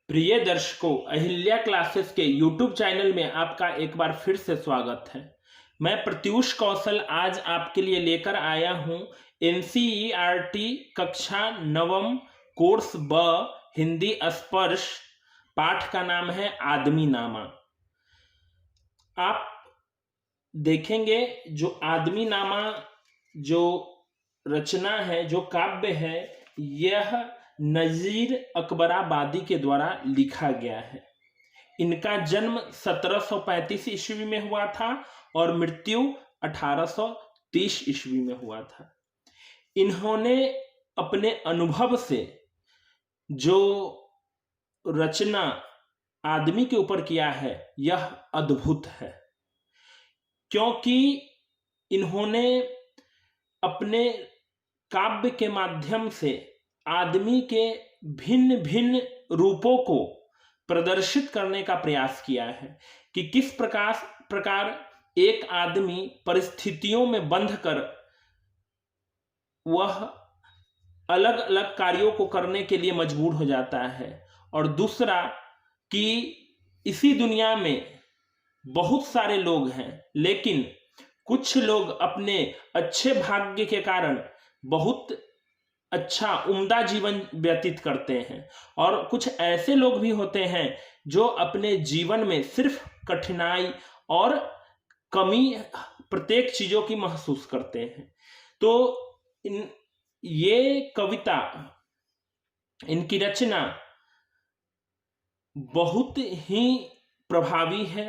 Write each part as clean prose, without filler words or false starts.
प्रिय दर्शकों, अहिल्या क्लासेस के YouTube चैनल में आपका एक बार फिर से स्वागत है। मैं प्रत्यूष कौशल आज आपके लिए लेकर आया हूं NCERT कक्षा नवम कोर्स ब हिंदी स्पर्श। पाठ का नाम है आदमी नामा। आप देखेंगे जो आदमी नामा जो रचना है, जो काव्य है, यह नजीर अकबराबादी के द्वारा लिखा गया है। इनका जन्म 1735 ईस्वी में हुआ था और मृत्यु 1830 ईस्वी में हुआ था। इन्होंने अपने अनुभव से जो रचना आदमी के ऊपर किया है यह अद्भुत है, क्योंकि इन्होंने अपने काव्य के माध्यम से आदमी के भिन्न भिन्न रूपों को प्रदर्शित करने का प्रयास किया है कि किस प्रकार एक आदमी परिस्थितियों में बंध कर वह अलग अलग कार्यों को करने के लिए मजबूर हो जाता है, और दूसरा कि इसी दुनिया में बहुत सारे लोग हैं, लेकिन कुछ लोग अपने अच्छे भाग्य के कारण बहुत अच्छा उम्दा जीवन व्यतीत करते हैं, और कुछ ऐसे लोग भी होते हैं जो अपने जीवन में सिर्फ कठिनाई और कमी प्रत्येक चीजों की महसूस करते हैं। तो ये कविता, इनकी रचना बहुत ही प्रभावी है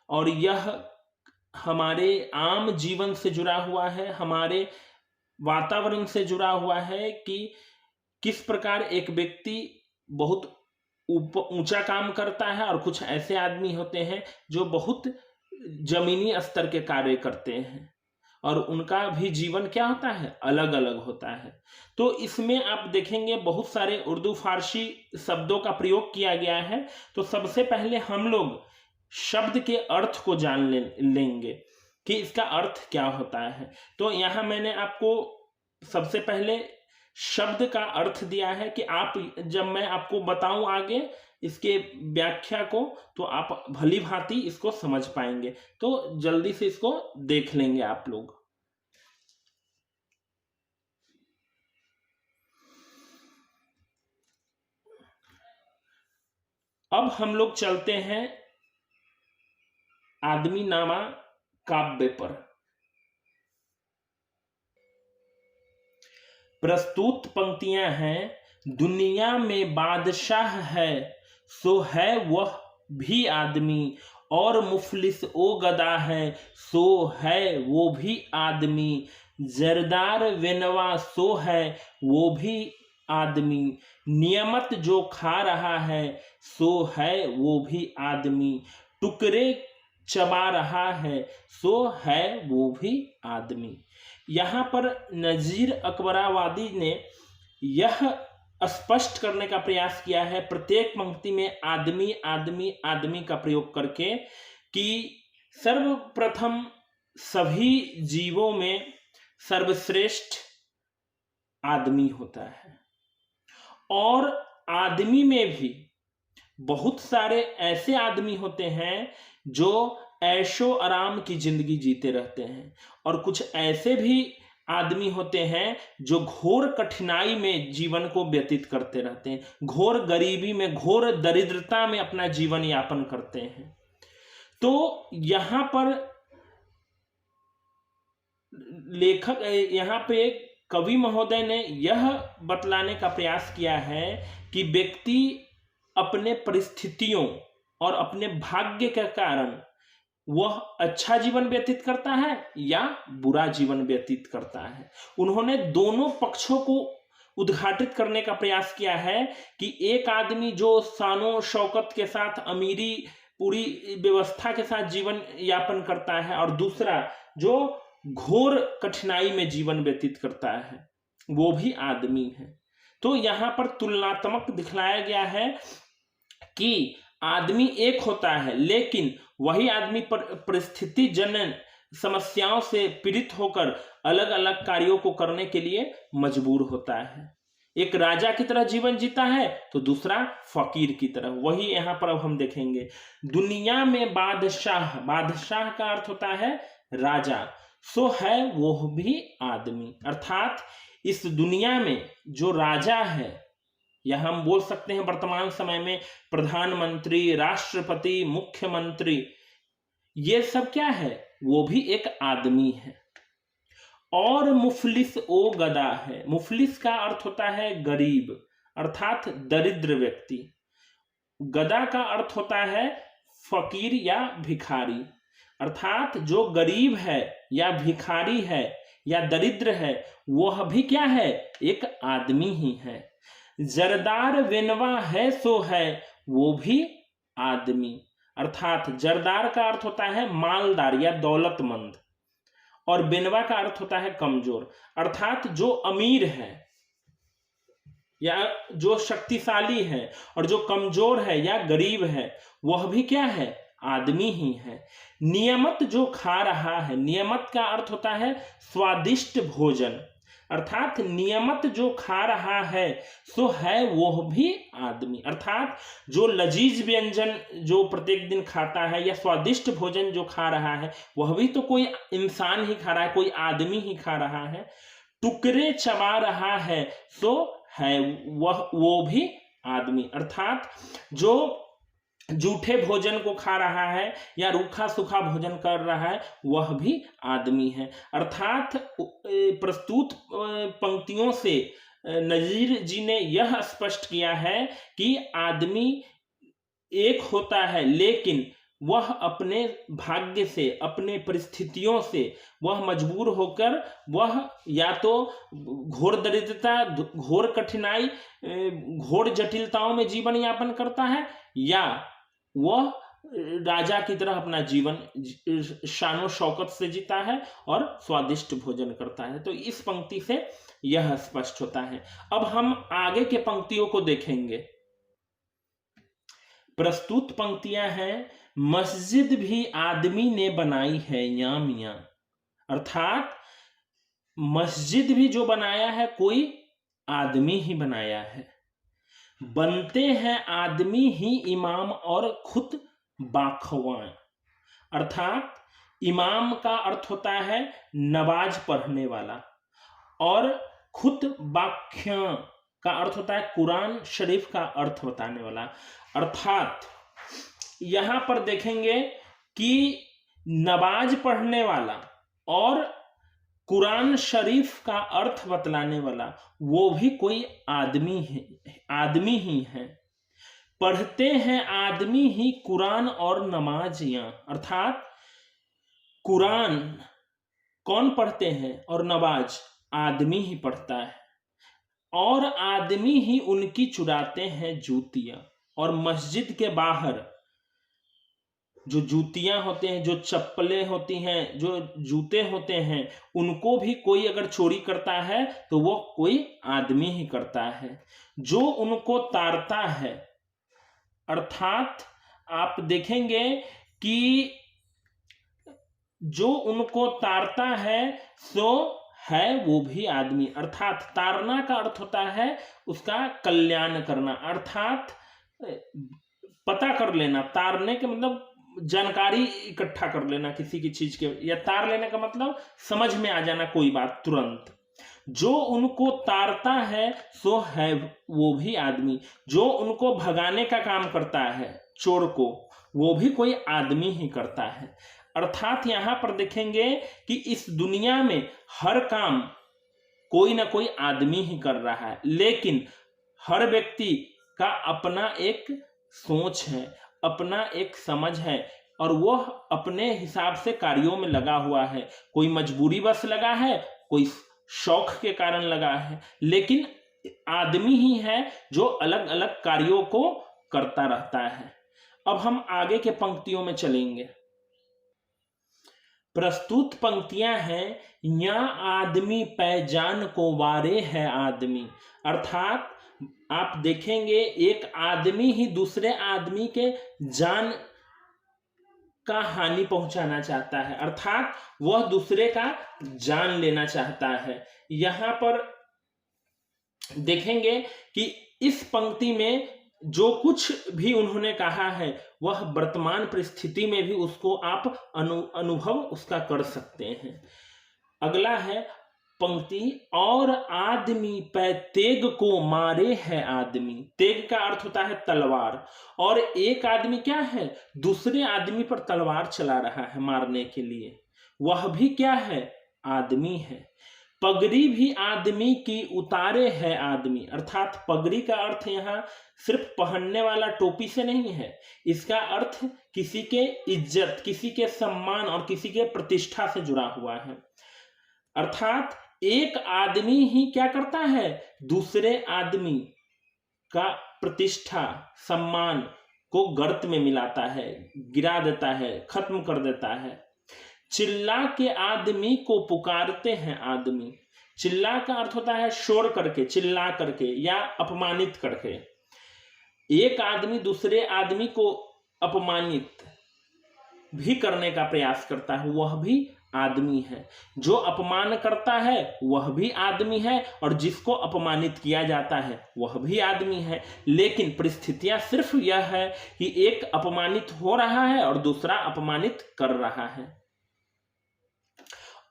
और यह हमारे आम जीवन से जुड़ा हुआ है, हमारे वातावरण से जुड़ा हुआ है कि किस प्रकार एक व्यक्ति बहुत ऊंचा काम करता है और कुछ ऐसे आदमी होते हैं जो बहुत जमीनी स्तर के कार्य करते हैं, और उनका भी जीवन क्या होता है, अलग अलग होता है। तो इसमें आप देखेंगे बहुत सारे उर्दू फारसी शब्दों का प्रयोग किया गया है। तो सबसे पहले हम लोग शब्द के अर्थ को जान लेंगे कि इसका अर्थ क्या होता है। तो यहाँ मैंने आपको सबसे पहले शब्द का अर्थ दिया है कि आप, जब मैं आपको बताऊं आगे इसके व्याख्या को, तो आप भली भांति इसको समझ पाएंगे। तो जल्दी से इसको देख लेंगे आप लोग। अब हम लोग चलते हैं आदमी नामा काव्य पर। प्रस्तुत पंक्तियां हैं। दुनिया में बादशाह है सो है वह भी आदमी, और मुफलिस ओ गदा है सो है वो भी आदमी, जरदार वेनवा सो है वो भी आदमी, नियमत जो खा रहा है सो है वो भी आदमी, टुकड़े चबा रहा है सो है वो भी आदमी। यहाँ पर नजीर अकबराबादी ने यह स्पष्ट करने का प्रयास किया है प्रत्येक पंक्ति में आदमी आदमी आदमी का प्रयोग करके कि सर्वप्रथम सभी जीवों में सर्वश्रेष्ठ आदमी होता है, और आदमी में भी बहुत सारे ऐसे आदमी होते हैं जो ऐशो आराम की जिंदगी जीते रहते हैं, और कुछ ऐसे भी आदमी होते हैं जो घोर कठिनाई में जीवन को व्यतीत करते रहते हैं, घोर गरीबी में, घोर दरिद्रता में अपना जीवन यापन करते हैं। तो यहाँ पर लेखक, यहाँ पे कवि महोदय ने यह बतलाने का प्रयास किया है कि व्यक्ति अपने परिस्थितियों और अपने भाग्य के कारण वह अच्छा जीवन व्यतीत करता है या बुरा जीवन व्यतीत करता है। उन्होंने दोनों पक्षों को उद्घाटित करने का प्रयास किया है कि एक आदमी जो शानो शौकत के साथ, अमीरी पूरी व्यवस्था के साथ जीवन यापन करता है, और दूसरा जो घोर कठिनाई में जीवन व्यतीत करता है, वो भी आदमी है। तो यहाँ पर तुलनात्मक दिखलाया गया है कि आदमी एक होता है, लेकिन वही आदमी परिस्थिति जनन समस्याओं से पीड़ित होकर अलग अलग कार्यों को करने के लिए मजबूर होता है। एक राजा की तरह जीवन जीता है तो दूसरा फकीर की तरह। वही यहां पर अब हम देखेंगे। दुनिया में बादशाह, बादशाह का अर्थ होता है राजा, सो है वो भी आदमी। अर्थात इस दुनिया में जो राजा है, या हम बोल सकते हैं वर्तमान समय में प्रधानमंत्री, राष्ट्रपति, मुख्यमंत्री, ये सब क्या है, वो भी एक आदमी है। और मुफलिस ओ गदा है। मुफलिस का अर्थ होता है गरीब, अर्थात दरिद्र व्यक्ति। गदा का अर्थ होता है फकीर या भिखारी, अर्थात जो गरीब है या भिखारी है या दरिद्र है, वह भी क्या है, एक आदमी ही है। जरदार विनवा है सो है वो भी आदमी, अर्थात जरदार का अर्थ होता है मालदार या दौलतमंद, और बिनवा का अर्थ होता है कमजोर, अर्थात जो अमीर है या जो शक्तिशाली है, और जो कमजोर है या गरीब है वह भी क्या है, आदमी ही है। नियमत जो खा रहा है, नियमत का अर्थ होता है स्वादिष्ट भोजन, अर्थात नियमत जो खा रहा है सो है वह भी आदमी, अर्थात जो लजीज व्यंजन जो प्रत्येक दिन खाता है या स्वादिष्ट भोजन जो खा रहा है वह भी तो कोई इंसान ही खा रहा है, कोई आदमी ही खा रहा है। टुकड़े चबा रहा है सो है वो भी आदमी, अर्थात जो जूठे भोजन को खा रहा है या रूखा सूखा भोजन कर रहा है वह भी आदमी है। अर्थात प्रस्तुत पंक्तियों से नजीर जी ने यह स्पष्ट किया है कि आदमी एक होता है, लेकिन वह अपने भाग्य से, अपने परिस्थितियों से वह मजबूर होकर वह या तो घोर दरिद्रता, घोर कठिनाई, घोर जटिलताओं में जीवन यापन करता है, या वह राजा की तरह अपना जीवन शानो शौकत से जीता है और स्वादिष्ट भोजन करता है। तो इस पंक्ति से यह स्पष्ट होता है। अब हम आगे के पंक्तियों को देखेंगे। प्रस्तुत पंक्तियां हैं, मस्जिद भी आदमी ने बनाई है या मियां, अर्थात मस्जिद भी जो बनाया है कोई आदमी ही बनाया है। बनते हैं आदमी ही इमाम और खुद बाखवां, अर्थात इमाम का अर्थ होता है नमाज पढ़ने वाला, और खुद बाख्या का अर्थ होता है कुरान शरीफ का अर्थ बताने वाला। अर्थात यहां पर देखेंगे कि नमाज पढ़ने वाला और कुरान शरीफ का अर्थ बतलाने वाला वो भी कोई आदमी है, आदमी ही है। पढ़ते हैं आदमी ही कुरान और नमाजियां, अर्थात कुरान कौन पढ़ते हैं और नमाज आदमी ही पढ़ता है, और आदमी ही उनकी चुराते हैं जूतियां। और मस्जिद के बाहर जो जूतियां होते हैं, जो चप्पलें होती हैं, जो जूते होते हैं, उनको भी कोई अगर चोरी करता है तो वो कोई आदमी ही करता है। जो उनको तारता है, अर्थात आप देखेंगे कि जो उनको तारता है सो है वो भी आदमी, अर्थात तारना का अर्थ होता है उसका कल्याण करना, अर्थात पता कर लेना। तारने के मतलब जानकारी इकट्ठा कर लेना किसी की चीज के, या तार लेने का मतलब समझ में आ जाना कोई बात तुरंत। जो उनको तारता है सो है वो भी आदमी। जो उनको भगाने का काम करता है चोर को, वो भी कोई आदमी ही करता है। अर्थात यहां पर देखेंगे कि इस दुनिया में हर काम कोई ना कोई आदमी ही कर रहा है, लेकिन हर व्यक्ति का अपना एक सोच है, अपना एक समझ है, और वह अपने हिसाब से कार्यों में लगा हुआ है। कोई मजबूरी बस लगा है, कोई शौक के कारण लगा है, लेकिन आदमी ही है जो अलग अलग कार्यों को करता रहता है। अब हम आगे के पंक्तियों में चलेंगे। प्रस्तुत पंक्तियां हैं, या आदमी पैजान को वारे है आदमी, अर्थात आप देखेंगे एक आदमी ही दूसरे आदमी के जान का हानि पहुंचाना चाहता है, अर्थात वह दूसरे का जान लेना चाहता है। यहां पर देखेंगे कि इस पंक्ति में जो कुछ भी उन्होंने कहा है वह वर्तमान परिस्थिति में भी उसको आप अनुभव उसका कर सकते हैं। अगला है पंक्ति, और आदमी पे तेग को मारे है आदमी। तेग का अर्थ होता है तलवार, और एक आदमी क्या है, दूसरे आदमी पर तलवार चला रहा है मारने के लिए, वह भी क्या है, आदमी है। पगड़ी भी आदमी की उतारे है आदमी, अर्थात पगड़ी का अर्थ यहाँ सिर्फ पहनने वाला टोपी से नहीं है, इसका अर्थ किसी के इज्जत, किसी के सम्मान और किसी के प्रतिष्ठा से जुड़ा हुआ है। अर्थात एक आदमी ही क्या करता है, दूसरे आदमी का प्रतिष्ठा सम्मान को गर्त में मिलाता है, गिरा देता है, खत्म कर देता है। चिल्ला के आदमी को पुकारते हैं आदमी। चिल्ला का अर्थ होता है शोर करके, चिल्ला करके या अपमानित करके। एक आदमी दूसरे आदमी को अपमानित भी करने का प्रयास करता है, वह भी आदमी है। जो अपमान करता है वह भी आदमी है, और जिसको अपमानित किया जाता है वह भी आदमी है। लेकिन परिस्थितियां सिर्फ यह है कि एक अपमानित हो रहा है और दूसरा अपमानित कर रहा है।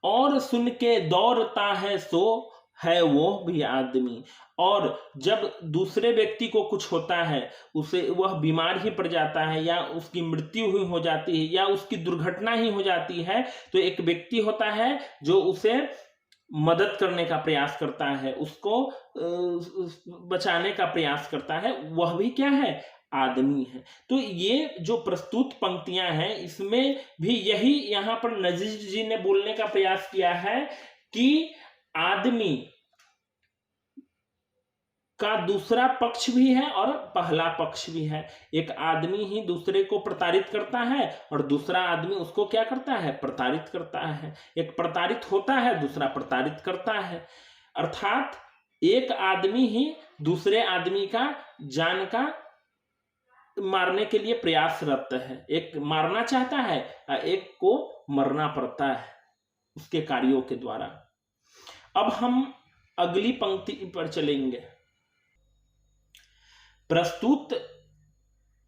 और सुन के दौड़ता है सो है वो भी आदमी। और जब दूसरे व्यक्ति को कुछ होता है, उसे वह बीमार ही पड़ जाता है या उसकी मृत्यु हुई हो जाती है या उसकी दुर्घटना ही हो जाती है, तो एक व्यक्ति होता है जो उसे मदद करने का प्रयास करता है, उसको बचाने का प्रयास करता है, वह भी क्या है, आदमी है। तो ये जो प्रस्तुत पंक्तियां हैं इसमें भी यही यहां पर नजीर जी ने बोलने का प्रयास किया है कि आदमी का दूसरा पक्ष भी है और पहला पक्ष भी है। एक आदमी ही दूसरे को प्रताड़ित करता है और दूसरा आदमी उसको क्या करता है, प्रताड़ित करता है। एक प्रताड़ित होता है, दूसरा प्रताड़ित करता है। अर्थात एक आदमी ही दूसरे आदमी का जान का मारने के लिए प्रयासरत है। एक मारना चाहता है, एक को मरना पड़ता है उसके कार्यों के द्वारा। अब हम अगली पंक्ति पर चलेंगे। प्रस्तुत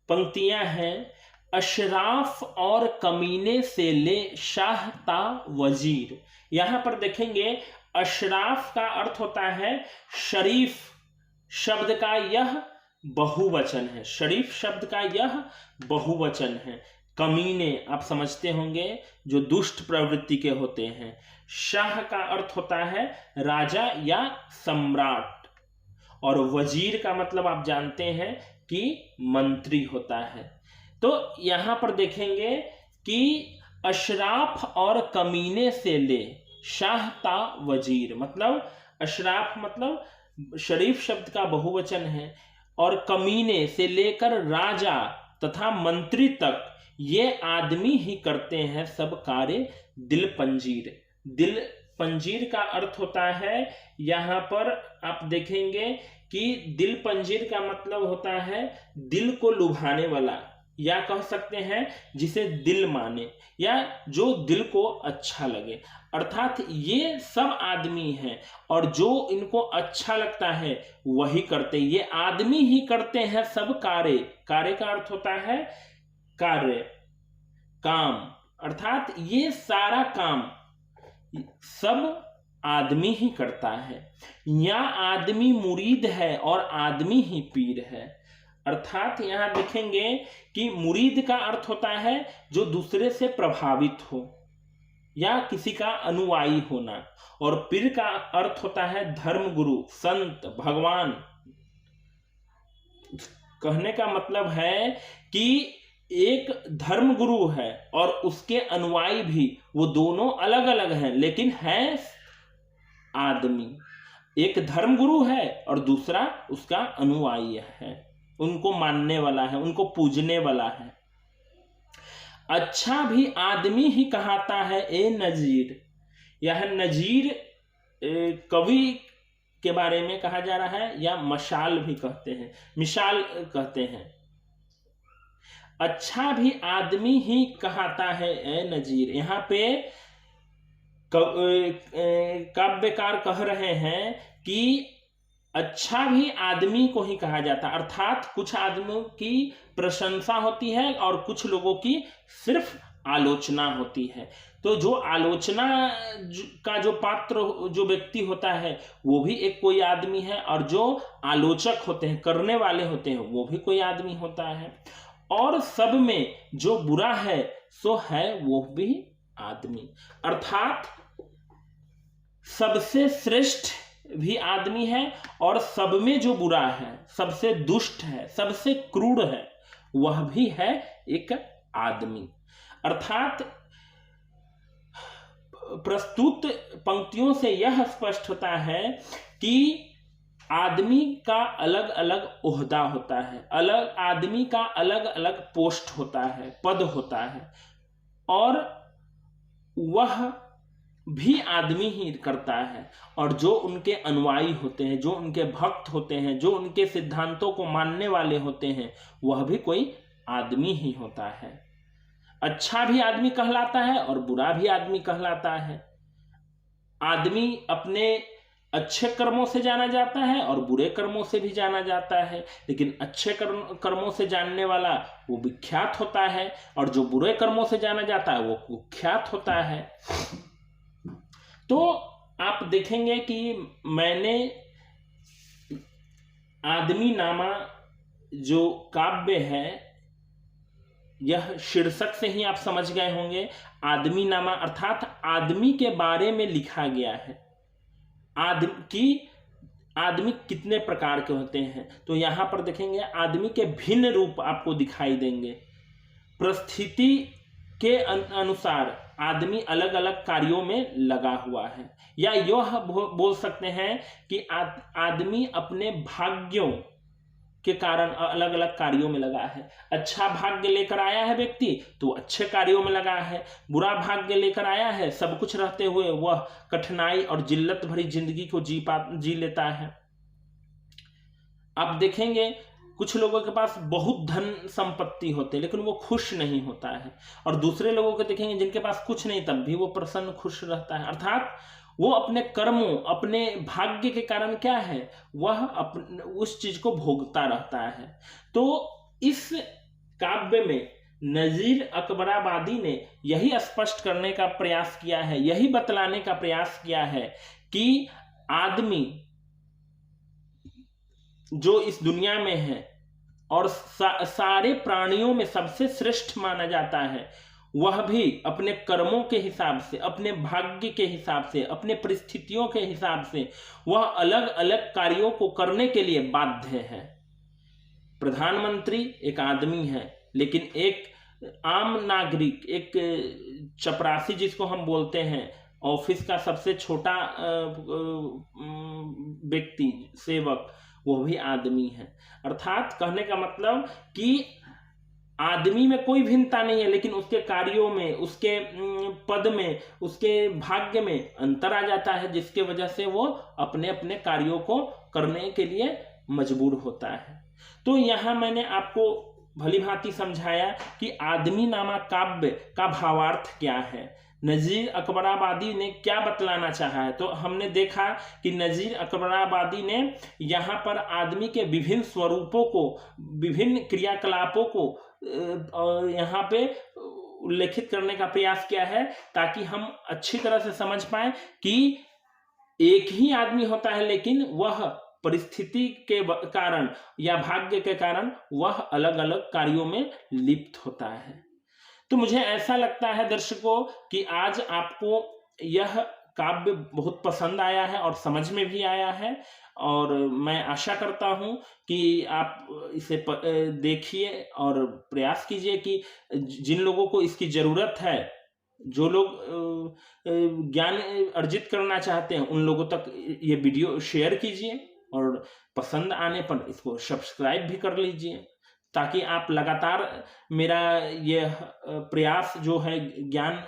पंक्तियां हैं, अशराफ और कमीने से ले शाह ता वजीर। यहां पर देखेंगे अशराफ का अर्थ होता है शरीफ शब्द का यह बहुवचन है। शरीफ शब्द का यह बहुवचन है। कमीने आप समझते होंगे जो दुष्ट प्रवृत्ति के होते हैं। शाह का अर्थ होता है राजा या सम्राट, और वजीर का मतलब आप जानते हैं कि मंत्री होता है। तो यहां पर देखेंगे कि अशराफ और कमीने से ले शाह ता वजीर, मतलब अशराफ मतलब शरीफ शब्द का बहुवचन है, और कमीने से लेकर राजा तथा मंत्री तक ये आदमी ही करते हैं सब कार्य दिल पंजीर। दिल पंजीर का अर्थ होता है, यहां पर आप देखेंगे कि दिल पंजीर का मतलब होता है दिल को लुभाने वाला, या कह सकते हैं जिसे दिल माने या जो दिल को अच्छा लगे। अर्थात ये सब आदमी हैं और जो इनको अच्छा लगता है वही करते, ये आदमी ही करते हैं सब कार्य। कार्य का अर्थ होता है कार्य, काम, अर्थात ये सारा काम सब आदमी ही करता है। या आदमी मुरीद है और आदमी ही पीर है। अर्थात यहां देखेंगे कि मुरीद का अर्थ होता है जो दूसरे से प्रभावित हो या किसी का अनुयायी होना, और पीर का अर्थ होता है धर्मगुरु, संत, भगवान। कहने का मतलब है कि एक धर्मगुरु है और उसके अनुयायी भी, वो दोनों अलग अलग हैं लेकिन है आदमी। एक धर्मगुरु है और दूसरा उसका अनुयायी है, उनको मानने वाला है, उनको पूजने वाला है। अच्छा भी आदमी ही कहता है ए नजीर। यह नजीर कवि के बारे में कहा जा रहा है, या मशाल भी कहते हैं, मिसाल कहते हैं। अच्छा भी आदमी ही कहता है ए नजीर। यहाँ पे काव्यकार कह रहे हैं कि अच्छा भी आदमी को ही कहा जाता है, अर्थात कुछ आदमियों की प्रशंसा होती है और कुछ लोगों की सिर्फ आलोचना होती है। तो जो आलोचना का जो पात्र, जो व्यक्ति होता है, वो भी एक कोई आदमी है, और जो आलोचक होते हैं, करने वाले होते हैं, वो भी कोई आदमी होता है। और सब में जो बुरा है सो है वो भी आदमी, अर्थात सबसे श्रेष्ठ भी आदमी है, और सब में जो बुरा है, सबसे दुष्ट है, सबसे क्रूर है, वह भी है एक आदमी। अर्थात प्रस्तुत पंक्तियों से यह स्पष्ट होता है कि आदमी का अलग अलग ओहदा होता है, अलग आदमी का अलग अलग पोस्ट होता है, पद होता है, और वह भी आदमी ही करता है। और जो उनके अनुयायी होते हैं, जो उनके भक्त होते हैं, जो उनके सिद्धांतों को मानने वाले होते हैं, वह भी कोई आदमी ही होता है। अच्छा भी आदमी कहलाता है और बुरा भी आदमी कहलाता है। आदमी अपने अच्छे कर्मों से जाना जाता है और बुरे कर्मों से भी जाना जाता है, लेकिन अच्छे कर्मों से जानने वाला वो विख्यात होता है, और जो बुरे कर्मों से जाना जाता है वो कुख्यात होता है। तो आप देखेंगे कि मैंने आदमी नामा जो काव्य है, यह शीर्षक से ही आप समझ गए होंगे, आदमी नामा अर्थात आदमी के बारे में लिखा गया है। आदमी कितने प्रकार के होते हैं, तो यहां पर देखेंगे आदमी के भिन्न रूप आपको दिखाई देंगे। परिस्थिति के अनुसार आदमी अलग अलग कार्यों में लगा हुआ है, या यह बोल सकते हैं कि आदमी अपने भाग्यों के कारण अलग अलग कार्यों में लगा है। अच्छा भाग्य लेकर आया है व्यक्ति तो अच्छे कार्यों में लगा है, बुरा भाग्य लेकर आया है सब कुछ रहते हुए वह कठिनाई और जिल्लत भरी जिंदगी को जी लेता है। आप देखेंगे कुछ लोगों के पास बहुत धन संपत्ति होते हैं लेकिन वो खुश नहीं होता है, और दूसरे लोगों को देखेंगे जिनके पास कुछ नहीं तब भी वो प्रसन्न खुश रहता है। अर्थात वो अपने कर्मों, अपने भाग्य के कारण क्या है, वह उस चीज को भोगता रहता है। तो इस काव्य में नजीर अकबराबादी ने यही स्पष्ट करने का प्रयास किया है, यही बतलाने का प्रयास किया है कि आदमी जो इस दुनिया में है और सारे प्राणियों में सबसे श्रेष्ठ माना जाता है, वह भी अपने कर्मों के हिसाब से, अपने भाग्य के हिसाब से, अपने परिस्थितियों के हिसाब से वह अलग अलग कार्यों को करने के लिए बाध्य है। प्रधानमंत्री एक आदमी है, लेकिन एक आम नागरिक, एक चपरासी जिसको हम बोलते हैं, ऑफिस का सबसे छोटा व्यक्ति, सेवक, वो भी आदमी है। अर्थात कहने का मतलब कि आदमी में कोई भिन्नता नहीं है, लेकिन उसके कार्यों में, उसके पद में, उसके भाग्य में अंतर आ जाता है, जिसके वजह से वो अपने अपने कार्यों को करने के लिए मजबूर होता है। तो यहाँ मैंने आपको भली भांति समझाया कि आदमी नामा काव्य का भावार्थ क्या है, नजीर अकबराबादी ने क्या बतलाना चाहा है। तो हमने देखा कि नजीर अकबराबादी ने यहाँ पर आदमी के विभिन्न स्वरूपों को, विभिन्न क्रियाकलापों को यहाँ पे उल्लेखित करने का प्रयास किया है, ताकि हम अच्छी तरह से समझ पाए कि एक ही आदमी होता है, लेकिन वह परिस्थिति के कारण या भाग्य के कारण वह अलग अलग कार्यों में लिप्त होता है। तो मुझे ऐसा लगता है दर्शकों कि आज आपको यह काव्य बहुत पसंद आया है और समझ में भी आया है, और मैं आशा करता हूं कि आप इसे देखिए और प्रयास कीजिए कि जिन लोगों को इसकी जरूरत है, जो लोग ज्ञान अर्जित करना चाहते हैं, उन लोगों तक ये वीडियो शेयर कीजिए, और पसंद आने पर इसको सब्सक्राइब भी कर लीजिए, ताकि आप लगातार मेरा ये प्रयास जो है ज्ञान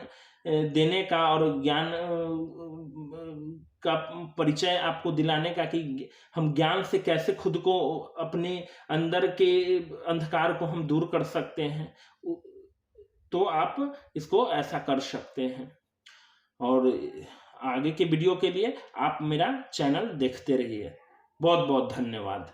देने का और ज्ञान का परिचय आपको दिलाने का, कि हम ज्ञान से कैसे खुद को, अपने अंदर के अंधकार को हम दूर कर सकते हैं, तो आप इसको ऐसा कर सकते हैं। और आगे के वीडियो के लिए आप मेरा चैनल देखते रहिए। बहुत बहुत धन्यवाद।